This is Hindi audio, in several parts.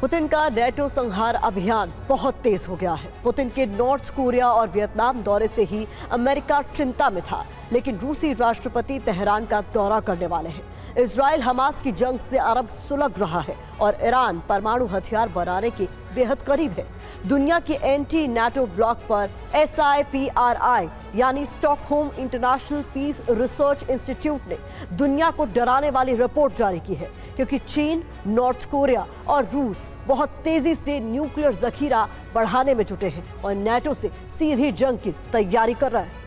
पुतिन का नेटो संहार अभियान बहुत तेज हो गया है। पुतिन के नॉर्थ कोरिया और वियतनाम दौरे से ही अमेरिका चिंता में था, लेकिन रूसी राष्ट्रपति तेहरान का दौरा करने वाले हैं। इजराइल हमास की जंग से अरब सुलग रहा है और ईरान परमाणु हथियार बनाने के बेहद करीब है। दुनिया के एंटी नाटो ब्लॉक पर SIPRI यानी Stockholm International Peace Research Institute ने दुनिया को डराने वाली रिपोर्ट जारी की है, क्योंकि चीन, नॉर्थ कोरिया और रूस बहुत तेजी से न्यूक्लियर जखीरा बढ़ाने में जुटे हैं और नाटो से सीधी जंग की तैयारी कर रहे हैं।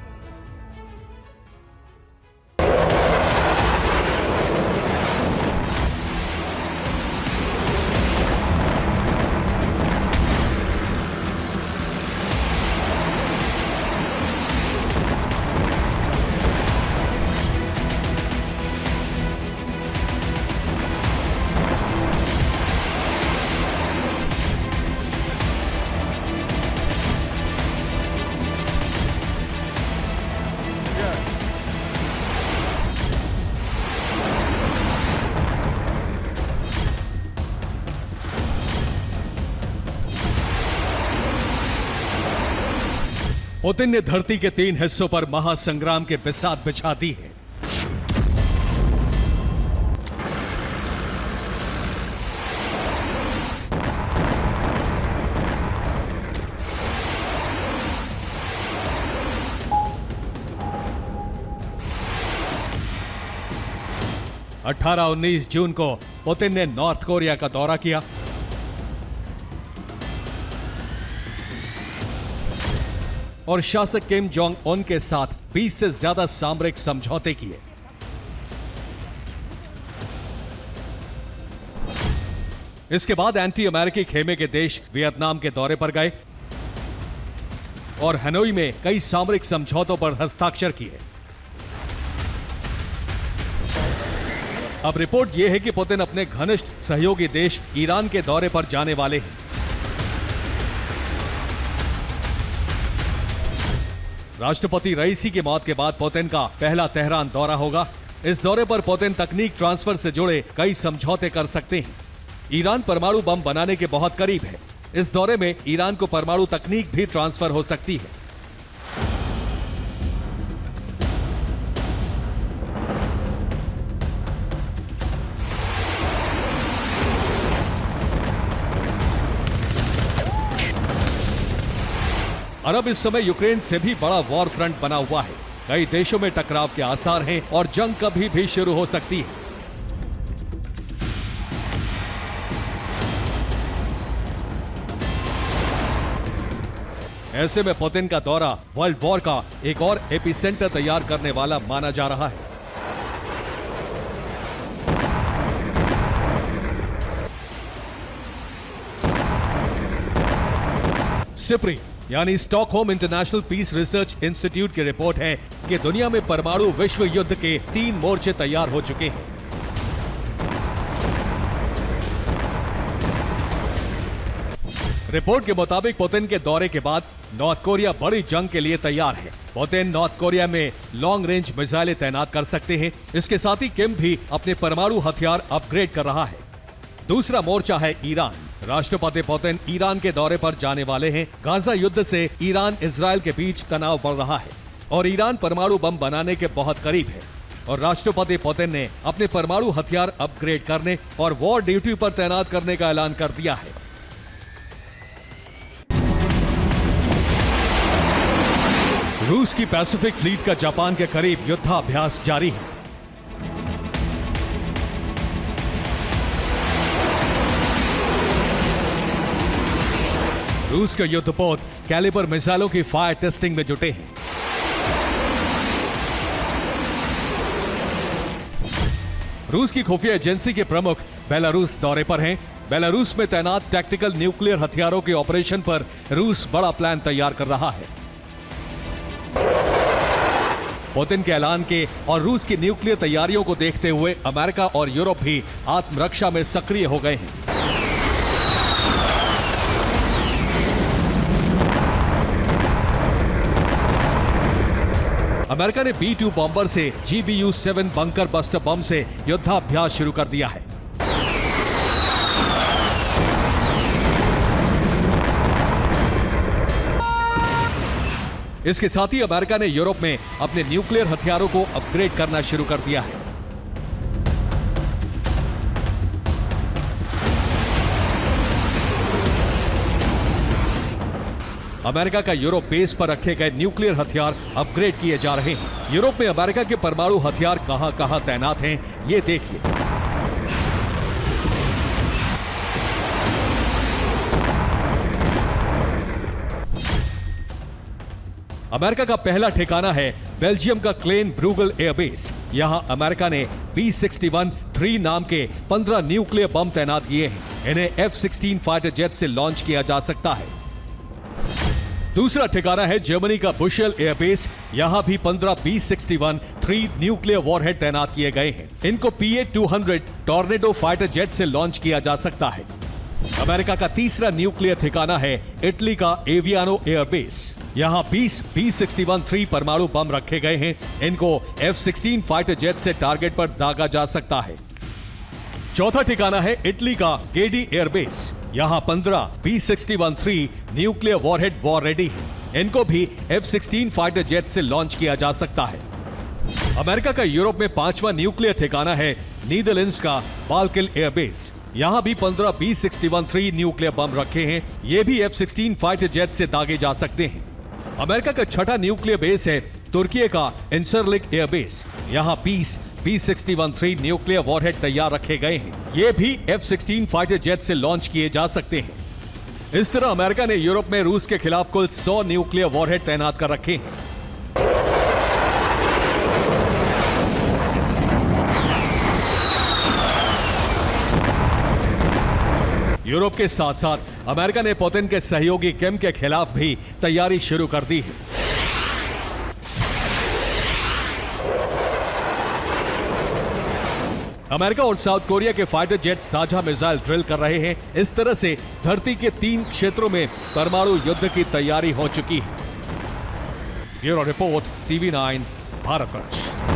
पुतिन ने धरती के 3 हिस्सों पर महासंग्राम के बिसात बिछा दी है। अठारह 19 जून को पुतिन ने नॉर्थ कोरिया का दौरा किया और शासक किम जोंग उन के साथ 20 से ज्यादा सामरिक समझौते किए। इसके बाद एंटी अमेरिकी खेमे के देश वियतनाम के दौरे पर गए और हनोई में कई सामरिक समझौतों पर हस्ताक्षर किए। अब रिपोर्ट यह है कि पुतिन अपने घनिष्ठ सहयोगी देश ईरान के दौरे पर जाने वाले हैं। राष्ट्रपति रईसी की मौत के बाद पुतिन का पहला तेहरान दौरा होगा। इस दौरे पर पुतिन तकनीक ट्रांसफर से जुड़े कई समझौते कर सकते हैं। ईरान परमाणु बम बनाने के बहुत करीब है। इस दौरे में ईरान को परमाणु तकनीक भी ट्रांसफर हो सकती है। अरब इस समय यूक्रेन से भी बड़ा वॉर फ्रंट बना हुआ है। कई देशों में टकराव के आसार हैं और जंग कभी भी शुरू हो सकती है। ऐसे में पुतिन का दौरा वर्ल्ड वॉर का एक और एपिसेंटर तैयार करने वाला माना जा रहा है। सिप्री यानी Stockholm International Peace Research Institute की रिपोर्ट है कि दुनिया में परमाणु विश्व युद्ध के 3 मोर्चे तैयार हो चुके हैं। रिपोर्ट के मुताबिक पुतिन के दौरे के बाद नॉर्थ कोरिया बड़ी जंग के लिए तैयार है। पुतिन नॉर्थ कोरिया में लॉन्ग रेंज मिसाइलें तैनात कर सकते हैं। इसके साथ ही किम भी अपने परमाणु हथियार अपग्रेड कर रहा है। दूसरा मोर्चा है ईरान। राष्ट्रपति पुतिन ईरान के दौरे पर जाने वाले हैं। गाजा युद्ध से ईरान इजराइल के बीच तनाव बढ़ रहा है और ईरान परमाणु बम बनाने के बहुत करीब है और राष्ट्रपति पुतिन ने अपने परमाणु हथियार अपग्रेड करने और वॉर ड्यूटी पर तैनात करने का ऐलान कर दिया है। रूस की पैसिफिक फ्लीट का जापान के करीब युद्धाभ्यास जारी है। रूस के युद्धपोत कैलिबर मिसाइलों की फायर टेस्टिंग में जुटे हैं। रूस की खुफिया एजेंसी के प्रमुख बेलारूस दौरे पर हैं। बेलारूस में तैनात टैक्टिकल न्यूक्लियर हथियारों के ऑपरेशन पर रूस बड़ा प्लान तैयार कर रहा है। पुतिन के ऐलान के और रूस की न्यूक्लियर तैयारियों को देखते हुए अमेरिका और यूरोप भी आत्मरक्षा में सक्रिय हो गए हैं। अमेरिका ने B-2 बॉम्बर से GBU-7 बंकर बस्टर बम से युद्धाभ्यास शुरू कर दिया है। इसके साथ ही अमेरिका ने यूरोप में अपने न्यूक्लियर हथियारों को अपग्रेड करना शुरू कर दिया है। अमेरिका का यूरोप बेस पर रखे गए न्यूक्लियर हथियार अपग्रेड किए जा रहे हैं। यूरोप में अमेरिका के परमाणु हथियार कहां-कहां तैनात हैं, ये देखिए। अमेरिका का पहला ठिकाना है बेल्जियम का क्लेन ब्रूगल एयरबेस। यहां अमेरिका ने B-61-3 नाम के 15 न्यूक्लियर बम तैनात किए हैं। इन्हें F-16 फाइटर जेट से लॉन्च किया जा सकता है। दूसरा ठिकाना है जर्मनी का बुशेल एयरबेस। यहां भी 15 B-61-3 न्यूक्लियर वॉरहेड तैनात किए गए हैं। इनको PA-200 टॉर्नेडो फाइटर जेट से लॉन्च किया जा सकता है। अमेरिका का तीसरा न्यूक्लियर ठिकाना है इटली का एवियानो एयरबेस। यहां 20 B-61-3 परमाणु बम रखे गए हैं। इनको F-16 फाइटर जेट से टारगेट पर दागा जा सकता है। चौथा ठिकाना है इटली का गेडी एयरबेस। यहां 15 B-61-3 nuclear warhead war ready है। इनको भी F-16 फाइटर जेट से लॉन्च किया जा सकता है। अमेरिका का यूरोप में पांचवा न्यूक्लियर ठिकाना है नीदरलैंड्स का बाल्किल एयरबेस। यहां भी 15 B-61-3 न्यूक्लियर बम रखे हैं। ये भी F-16 फाइटर जेट से दागे जा सकते हैं। अमेरिका का छठा न्यूक्लियर बेस है तुर्की का इंसरलिक एयरबेस। यहां 20 B-61-3 न्यूक्लियर वॉरहेड तैयार रखे गए हैं। ये भी F-16 फाइटर जेट से लॉन्च किए जा सकते हैं। इस तरह अमेरिका ने यूरोप में रूस के खिलाफ कुल 100 न्यूक्लियर वॉरहेड तैनात कर रखे हैं। यूरोप के साथ साथ अमेरिका ने पुतिन के सहयोगी किम के खिलाफ भी तैयारी शुरू कर दी है। अमेरिका और साउथ कोरिया के फाइटर जेट साझा मिसाइल ड्रिल कर रहे हैं। इस तरह से धरती के 3 क्षेत्रों में परमाणु युद्ध की तैयारी हो चुकी है। Bureau report, TV9, Bharatvarsh.